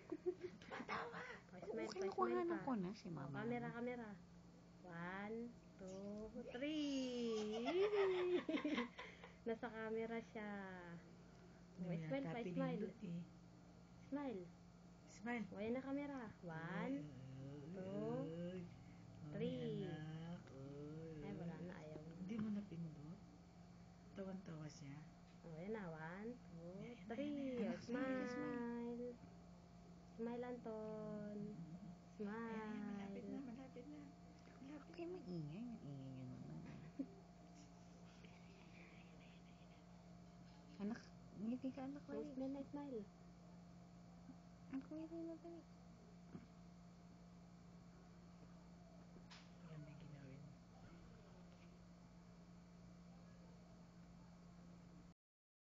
Tumatawa. Smile pa, Kinukuhanan smile pa. ko na si mama. Camera, camera. 1, 2, 3. Nasa camera siya. Smile pa, smile. Smile. Smile. Wala na camera. 1, 2, 3. Ay, wala na. Ayaw. Hindi mo napindot. Tawan-tawa siya. Wala na. 1, 2, 3. Smile. Smile, Anton. Smile. Malapit na. Okay, maingay. Ang ingay nyo naman. Anak, ngiti ka anak ko. Smile na, smile. Ang ngiti na ba?